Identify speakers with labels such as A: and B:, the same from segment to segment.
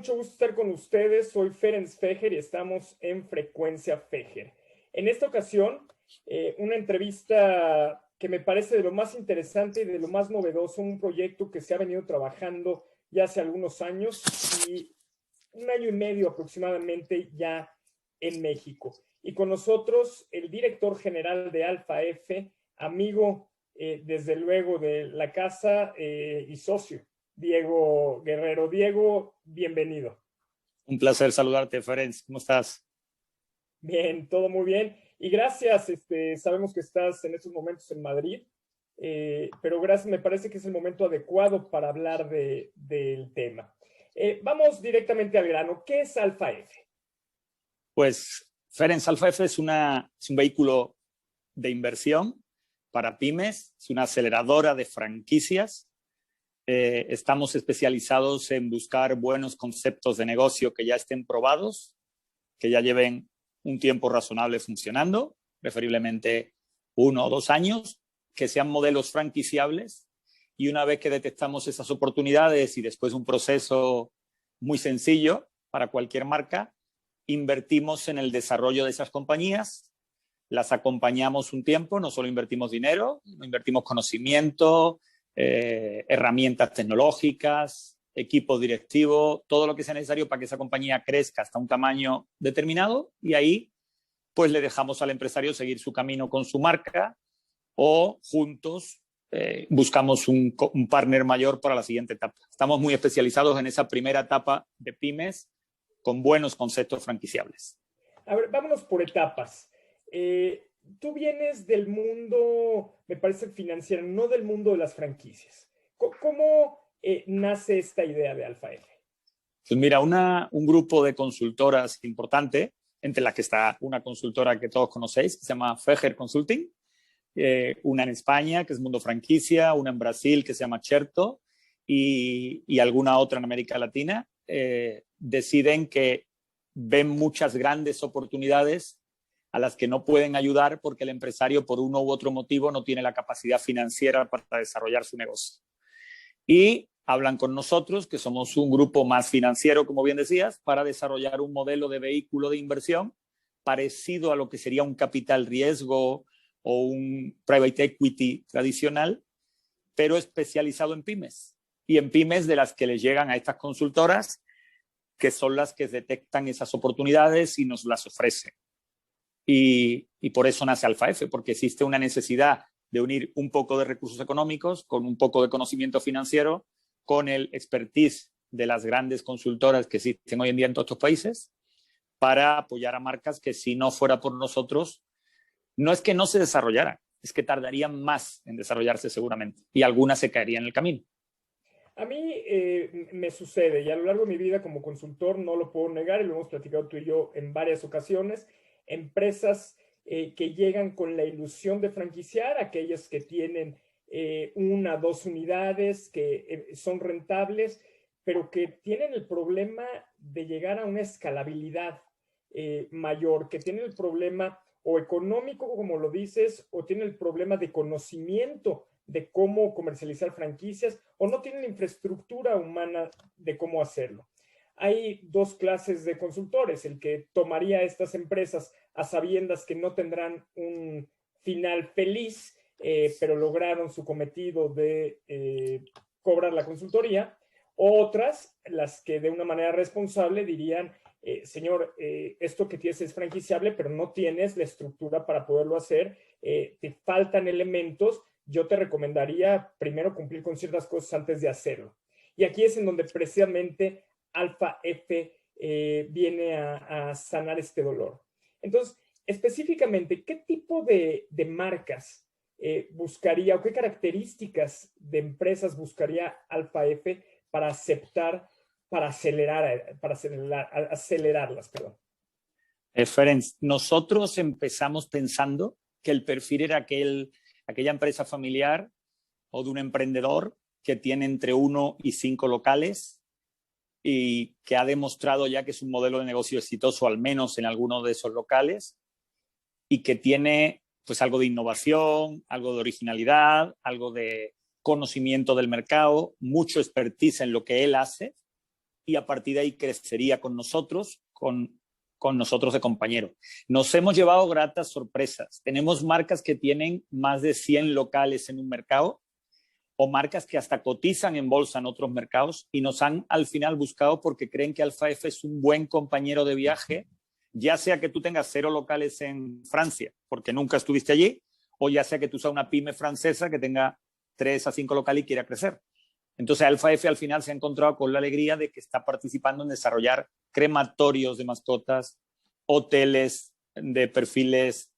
A: mucho gusto estar con ustedes. Soy Ferenc Fejer y estamos en Frecuencia Fejer. En esta ocasión, una entrevista que me parece de lo más interesante y de lo más novedoso, un proyecto que se ha venido trabajando ya hace algunos años y un año y medio aproximadamente ya en México. Y con nosotros el director general de Alfa F, amigo desde luego de la casa y socio, Diego Guerrero. Diego, bienvenido.
B: Un placer saludarte, Ferenc. ¿Cómo estás?
A: Bien, todo muy bien. Y gracias, sabemos que estás en estos momentos en Madrid, pero gracias, me parece que es el momento adecuado para hablar del tema. Vamos directamente al grano. ¿Qué es Alfa F?
B: Pues, Ferenc, Alfa F es un vehículo de inversión para pymes, es una aceleradora de franquicias. Estamos especializados en buscar buenos conceptos de negocio que ya estén probados, que ya lleven un tiempo razonable funcionando, preferiblemente 1 o 2 años, que sean modelos franquiciables, y una vez que detectamos esas oportunidades y después un proceso muy sencillo para cualquier marca, invertimos en el desarrollo de esas compañías, las acompañamos un tiempo, no solo invertimos dinero, invertimos conocimiento, herramientas tecnológicas, equipo directivo, todo lo que sea necesario para que esa compañía crezca hasta un tamaño determinado, y ahí pues le dejamos al empresario seguir su camino con su marca o juntos buscamos un partner mayor para la siguiente etapa. Estamos muy especializados en esa primera etapa de pymes con buenos conceptos franquiciables.
A: A ver, vámonos por etapas. Tú vienes del mundo, me parece, financiero, no del mundo de las franquicias. ¿Cómo nace esta idea de Alfa F?
B: Pues mira, un grupo de consultoras importante, entre las que está una consultora que todos conocéis, que se llama Fejer Consulting, una en España, que es Mundo Franquicia, una en Brasil, que se llama Cherto, y alguna otra en América Latina, deciden que ven muchas grandes oportunidades a las que no pueden ayudar porque el empresario, por uno u otro motivo, no tiene la capacidad financiera para desarrollar su negocio. Y hablan con nosotros, que somos un grupo más financiero, como bien decías, para desarrollar un modelo de vehículo de inversión parecido a lo que sería un capital riesgo o un private equity tradicional, pero especializado en pymes. Y en pymes de las que les llegan a estas consultoras, que son las que detectan esas oportunidades y nos las ofrecen. Y por eso nace Alfa F, porque existe una necesidad de unir un poco de recursos económicos con un poco de conocimiento financiero, con el expertise de las grandes consultoras que existen hoy en día en todos estos países, para apoyar a marcas que, si no fuera por nosotros, no es que no se desarrollaran, es que tardarían más en desarrollarse seguramente, y algunas se caerían en el camino.
A: A mí me sucede, y a lo largo de mi vida como consultor no lo puedo negar, y lo hemos platicado tú y yo en varias ocasiones, empresas que llegan con la ilusión de franquiciar, aquellas que tienen 1 o 2 unidades, que son rentables, pero que tienen el problema de llegar a una escalabilidad mayor, que tienen el problema o económico, como lo dices, o tienen el problema de conocimiento de cómo comercializar franquicias, o no tienen la infraestructura humana de cómo hacerlo. Hay 2 clases de consultores: el que tomaría estas empresas a sabiendas que no tendrán un final feliz, pero lograron su cometido de cobrar la consultoría; otras, las que de una manera responsable dirían, señor, esto que tienes es franquiciable, pero no tienes la estructura para poderlo hacer, te faltan elementos, yo te recomendaría primero cumplir con ciertas cosas antes de hacerlo. Y aquí es en donde precisamente Alfa F viene a sanar este dolor. Entonces, específicamente, ¿qué tipo de marcas buscaría, o qué características de empresas buscaría Alfa F para aceptar, para acelerarlas, perdón?
B: Ferenc, nosotros empezamos pensando que el perfil era aquella empresa familiar o de un emprendedor que tiene entre 1 y 5 locales y que ha demostrado ya que es un modelo de negocio exitoso, al menos en alguno de esos locales, y que tiene pues algo de innovación, algo de originalidad, algo de conocimiento del mercado, mucho expertise en lo que él hace, y a partir de ahí crecería con nosotros de compañero. Nos hemos llevado gratas sorpresas. Tenemos marcas que tienen más de 100 locales en un mercado o marcas que hasta cotizan en bolsa en otros mercados y nos han al final buscado porque creen que Alfa F es un buen compañero de viaje, ya sea que tú tengas 0 locales en Francia porque nunca estuviste allí, o ya sea que tú seas una pyme francesa que tenga 3 a 5 locales y quiera crecer. Entonces Alfa F al final se ha encontrado con la alegría de que está participando en desarrollar crematorios de mascotas, hoteles de perfiles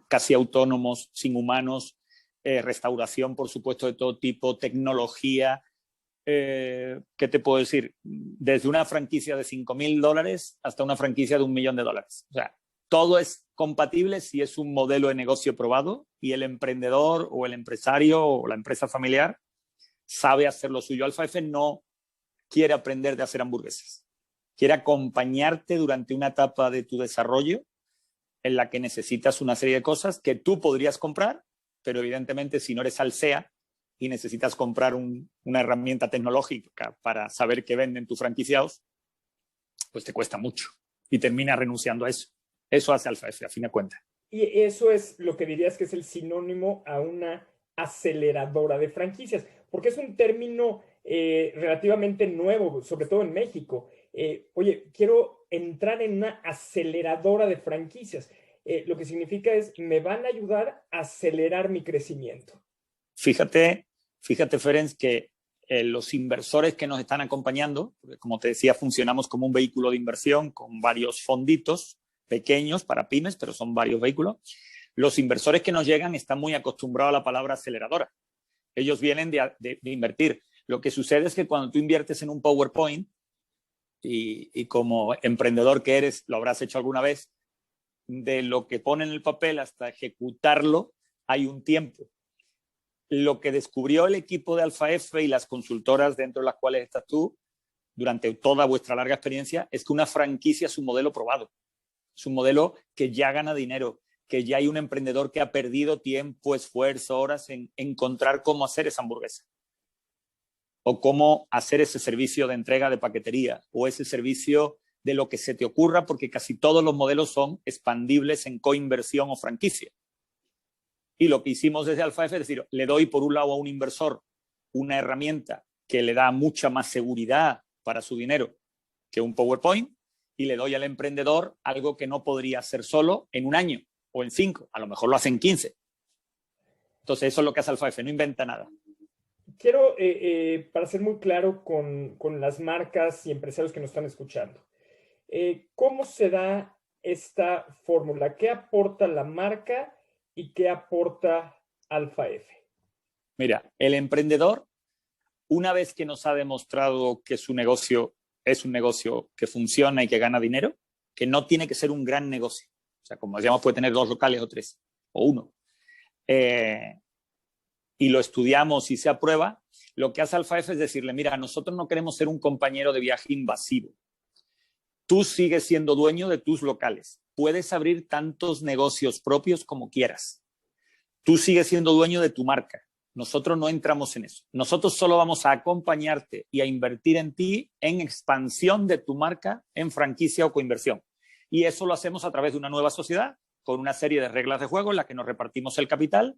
B: casi autónomos, sin humanos, restauración, por supuesto, de todo tipo, tecnología. ¿Qué te puedo decir? Desde una franquicia de $5,000 hasta una franquicia de $1 millón. O sea, todo es compatible si es un modelo de negocio probado y el emprendedor o el empresario o la empresa familiar sabe hacer lo suyo. Alfa F no quiere aprender de hacer hamburguesas. Quiere acompañarte durante una etapa de tu desarrollo en la que necesitas una serie de cosas que tú podrías comprar, pero evidentemente si no eres Alsea y necesitas comprar una herramienta tecnológica para saber qué venden tus franquiciados, pues te cuesta mucho y terminas renunciando a eso. Eso hace Alfa F, a fin de cuentas.
A: Y eso es lo que dirías que es el sinónimo a una aceleradora de franquicias, porque es un término relativamente nuevo, sobre todo en México. Oye, quiero entrar en una aceleradora de franquicias. Lo que significa es, me van a ayudar a acelerar mi crecimiento.
B: Fíjate, Ferenc, que los inversores que nos están acompañando, porque como te decía, funcionamos como un vehículo de inversión con varios fonditos pequeños para pymes, pero son varios vehículos. Los inversores que nos llegan están muy acostumbrados a la palabra aceleradora. Ellos vienen de invertir. Lo que sucede es que cuando tú inviertes en un PowerPoint, y como emprendedor que eres, lo habrás hecho alguna vez, de lo que pone en el papel hasta ejecutarlo, hay un tiempo. Lo que descubrió el equipo de Alfa F y las consultoras dentro de las cuales estás tú, durante toda vuestra larga experiencia, es que una franquicia es un modelo probado. Es un modelo que ya gana dinero, que ya hay un emprendedor que ha perdido tiempo, esfuerzo, horas en encontrar cómo hacer esa hamburguesa. O cómo hacer ese servicio de entrega de paquetería o ese servicio de lo que se te ocurra, porque casi todos los modelos son expandibles en coinversión o franquicia. Y lo que hicimos desde Alfa F es decir, le doy por un lado a un inversor una herramienta que le da mucha más seguridad para su dinero que un PowerPoint y le doy al emprendedor algo que no podría hacer solo en un año o en 5, a lo mejor lo hace en 15. Entonces eso es lo que hace Alfa F, no inventa nada.
A: Quiero, para ser muy claro con las marcas y empresarios que nos están escuchando, ¿cómo se da esta fórmula? ¿Qué aporta la marca y qué aporta Alfa F?
B: Mira, el emprendedor, una vez que nos ha demostrado que su negocio es un negocio que funciona y que gana dinero, que no tiene que ser un gran negocio. O sea, como decíamos, puede tener 2 locales o 3 o 1. Y lo estudiamos y se aprueba, lo que hace Alfa F es decirle, mira, nosotros no queremos ser un compañero de viaje invasivo. Tú sigues siendo dueño de tus locales. Puedes abrir tantos negocios propios como quieras. Tú sigues siendo dueño de tu marca. Nosotros no entramos en eso. Nosotros solo vamos a acompañarte y a invertir en ti en expansión de tu marca en franquicia o coinversión. Y eso lo hacemos a través de una nueva sociedad con una serie de reglas de juego en las que nos repartimos el capital.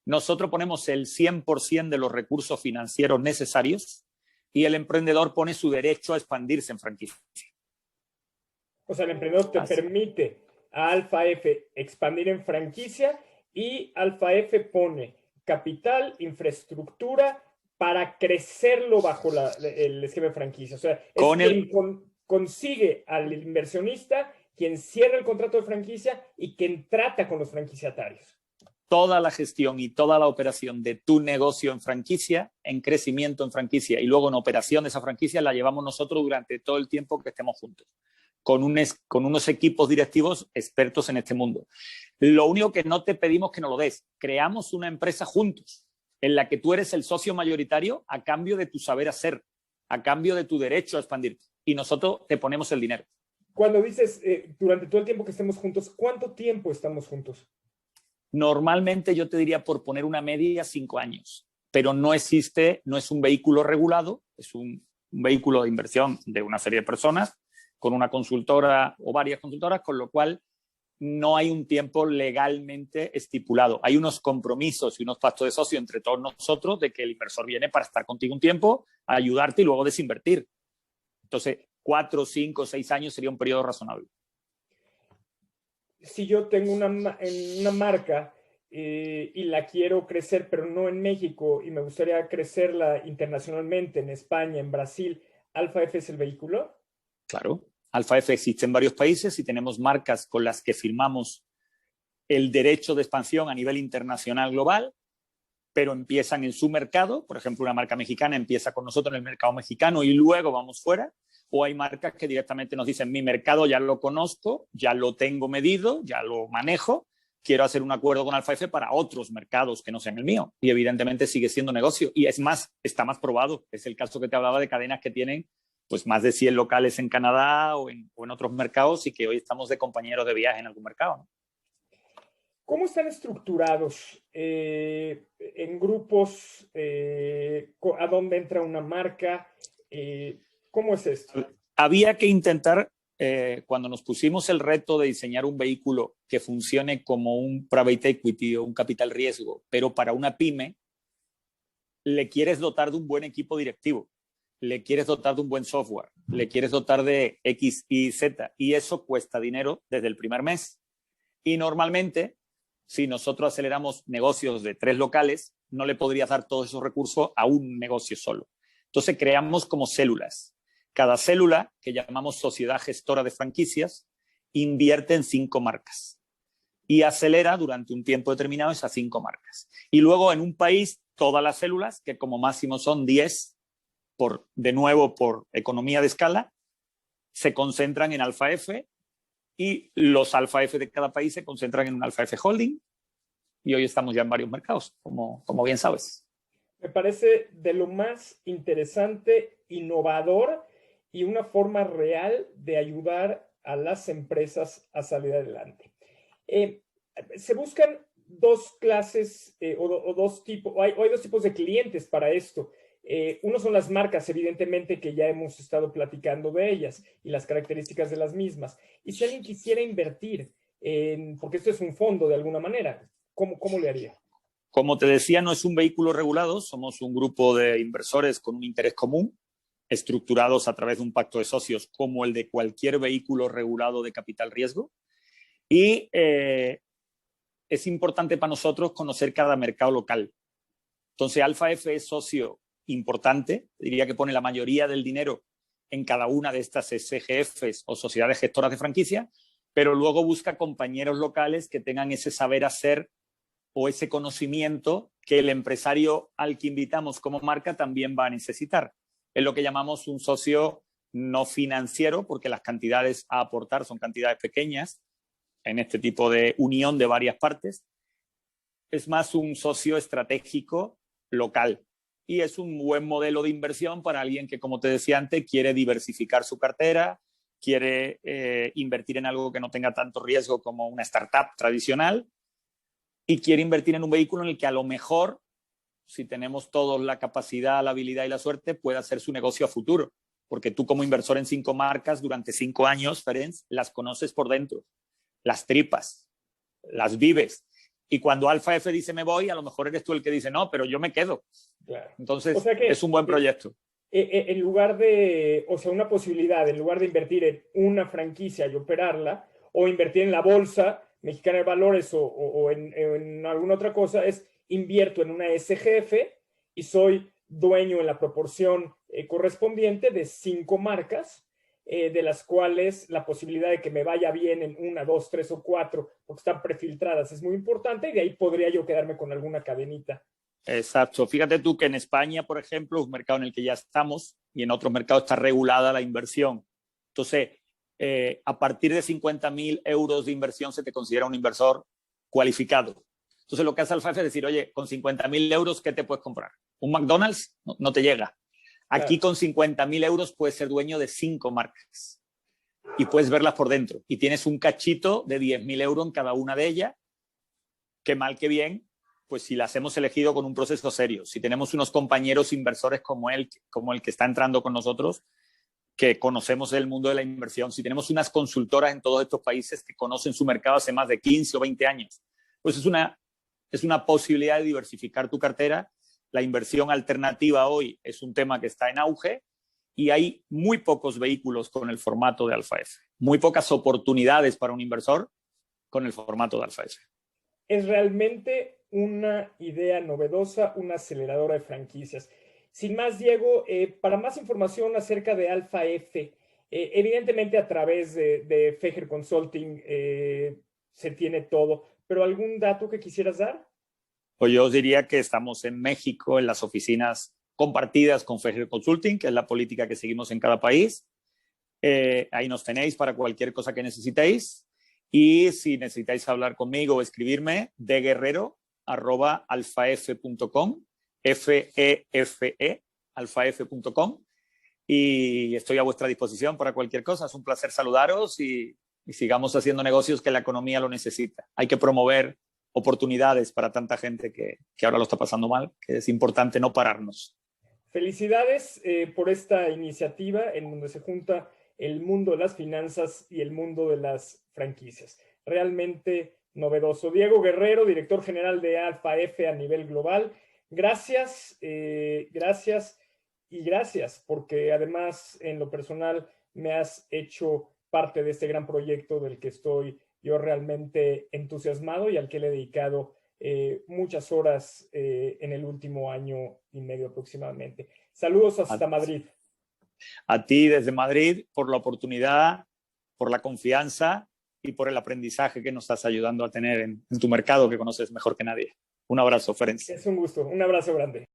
B: Nosotros ponemos el 100% de los recursos financieros necesarios y el emprendedor pone su derecho a expandirse en franquicia.
A: O sea, el emprendedor te permite a Alfa F expandir en franquicia y Alfa F pone capital, infraestructura para crecerlo bajo el esquema de franquicia. O sea, es quien consigue al inversionista, quien cierra el contrato de franquicia y quien trata con los franquiciatarios.
B: Toda la gestión y toda la operación de tu negocio en franquicia, en crecimiento en franquicia y luego en operación de esa franquicia la llevamos nosotros durante todo el tiempo que estemos juntos, con unos equipos directivos expertos en este mundo. Lo único que no te pedimos que nos lo des, creamos una empresa juntos en la que tú eres el socio mayoritario a cambio de tu saber hacer, a cambio de tu derecho a expandirte y nosotros te ponemos el dinero.
A: Cuando dices durante todo el tiempo que estemos juntos, ¿cuánto tiempo estamos juntos?
B: Normalmente yo te diría por poner una media 5 años, pero no es un vehículo regulado, es un un vehículo de inversión de una serie de personas con una consultora o varias consultoras, con lo cual no hay un tiempo legalmente estipulado. Hay unos compromisos y unos pactos de socio entre todos nosotros de que el inversor viene para estar contigo un tiempo, a ayudarte y luego desinvertir. Entonces, 4, 5, 6 años sería un periodo razonable.
A: Si yo tengo una marca y la quiero crecer, pero no en México, y me gustaría crecerla internacionalmente, en España, en Brasil, ¿Alfa F es el vehículo?
B: Claro. Alfa F existe en varios países y tenemos marcas con las que firmamos el derecho de expansión a nivel internacional global, pero empiezan en su mercado. Por ejemplo, una marca mexicana empieza con nosotros en el mercado mexicano y luego vamos fuera. O hay marcas que directamente nos dicen, mi mercado ya lo conozco, ya lo tengo medido, ya lo manejo, quiero hacer un acuerdo con Alfa F para otros mercados que no sean el mío. Y evidentemente sigue siendo negocio. Y es más, está más probado. Es el caso que te hablaba de cadenas que tienen pues más de 100 locales en Canadá o en otros mercados y que hoy estamos de compañeros de viaje en algún mercado, ¿no?
A: ¿Cómo están estructurados en grupos? ¿A dónde entra una marca? ¿Cómo es esto?
B: Había que intentar, cuando nos pusimos el reto de diseñar un vehículo que funcione como un private equity o un capital riesgo, pero para una pyme, le quieres dotar de un buen equipo directivo, le quieres dotar de un buen software, le quieres dotar de X, Y, Z, y eso cuesta dinero desde el primer mes. Y normalmente, si nosotros aceleramos negocios de 3 locales, no le podrías dar todos esos recursos a un negocio solo. Entonces creamos como células. Cada célula, que llamamos sociedad gestora de franquicias, invierte en 5 marcas y acelera durante un tiempo determinado esas 5 marcas. Y luego en un país, todas las células, que como máximo son 10, de nuevo por economía de escala, se concentran en Alfa F y los Alfa F de cada país se concentran en un Alfa F Holding y hoy estamos ya en varios mercados, como bien sabes.
A: Me parece de lo más interesante, innovador y una forma real de ayudar a las empresas a salir adelante. Se buscan 2 clases o 2 tipos, hay 2 tipos de clientes para esto. Uno son las marcas, evidentemente, que ya hemos estado platicando de ellas y las características de las mismas. Y si alguien quisiera invertir, porque esto es un fondo de alguna manera, ¿cómo le haría?
B: Como te decía, no es un vehículo regulado, somos un grupo de inversores con un interés común, estructurados a través de un pacto de socios como el de cualquier vehículo regulado de capital riesgo. Y es importante para nosotros conocer cada mercado local. Entonces, Alfa F es socio importante, diría que pone la mayoría del dinero en cada una de estas SGFs o sociedades gestoras de franquicia, pero luego busca compañeros locales que tengan ese saber hacer o ese conocimiento que el empresario al que invitamos como marca también va a necesitar. Es lo que llamamos un socio no financiero, porque las cantidades a aportar son cantidades pequeñas en este tipo de unión de varias partes. Es más un socio estratégico local y es un buen modelo de inversión para alguien que, como te decía antes, quiere diversificar su cartera, quiere invertir en algo que no tenga tanto riesgo como una startup tradicional y quiere invertir en un vehículo en el que a lo mejor, si tenemos todos la capacidad, la habilidad y la suerte, pueda hacer su negocio a futuro. Porque tú como inversor en 5 marcas durante 5 años, Ferenc, las conoces por dentro, las tripas, las vives. Y cuando Alfa F dice me voy, a lo mejor eres tú el que dice no, pero yo me quedo. Claro. Entonces, o sea que, es un buen proyecto.
A: En lugar de, o sea, una posibilidad, en lugar de invertir en una franquicia y operarla, o invertir en la bolsa mexicana de valores o en alguna otra cosa, es invierto en una SGF y soy dueño en la proporción correspondiente de 5 marcas, de las cuales la posibilidad de que me vaya bien en 1, 2, 3 o 4, porque están prefiltradas, es muy importante, y de ahí podría yo quedarme con alguna cadenita.
B: Exacto. Fíjate tú que en España, por ejemplo, es un mercado en el que ya estamos y en otros mercados está regulada la inversión. Entonces, a partir de 50.000 euros de inversión se te considera un inversor cualificado. Entonces, lo que hace Alfa F es decir, oye, con 50.000 euros, ¿qué te puedes comprar? ¿Un McDonald's? No te llega. Aquí con 50.000 euros puedes ser dueño de 5 marcas y puedes verlas por dentro. Y tienes un cachito de 10.000 euros en cada una de ellas, que mal que bien pues si las hemos elegido con un proceso serio, si tenemos unos compañeros inversores como el que está entrando con nosotros, que conocemos el mundo de la inversión, si tenemos unas consultoras en todos estos países que conocen su mercado hace más de 15 o 20 años, pues es una posibilidad de diversificar tu cartera. La inversión alternativa hoy es un tema que está en auge y hay muy pocos vehículos con el formato de Alfa F, muy pocas oportunidades para un inversor con el formato de Alfa F.
A: Es realmente una idea novedosa, una aceleradora de franquicias. Sin más, Diego, para más información acerca de Alfa F, evidentemente a través de Fejer Consulting se tiene todo, pero ¿algún dato que quisieras dar?
B: Pues yo os diría que estamos en México, en las oficinas compartidas con Fejer Consulting, que es la política que seguimos en cada país. Ahí nos tenéis para cualquier cosa que necesitéis. Y si necesitáis hablar conmigo o escribirme, deguerrero@alfaf.com, FEFE, alfaf.com. Y estoy a vuestra disposición para cualquier cosa. Es un placer saludaros y sigamos haciendo negocios que la economía lo necesita. Hay que promover oportunidades para tanta gente que ahora lo está pasando mal, que es importante no pararnos.
A: Felicidades por esta iniciativa en donde se junta el mundo de las finanzas y el mundo de las franquicias. Realmente novedoso. Diego Guerrero, director general de Alfa F a nivel global. Gracias, gracias y gracias, porque además en lo personal me has hecho parte de este gran proyecto del que estoy yo realmente entusiasmado y al que le he dedicado muchas horas en el último año y medio aproximadamente. Saludos hasta Madrid.
B: A ti desde Madrid por la oportunidad, por la confianza y por el aprendizaje que nos estás ayudando a tener en tu mercado que conoces mejor que nadie. Un abrazo, Ferenc.
A: Es un gusto. Un abrazo grande.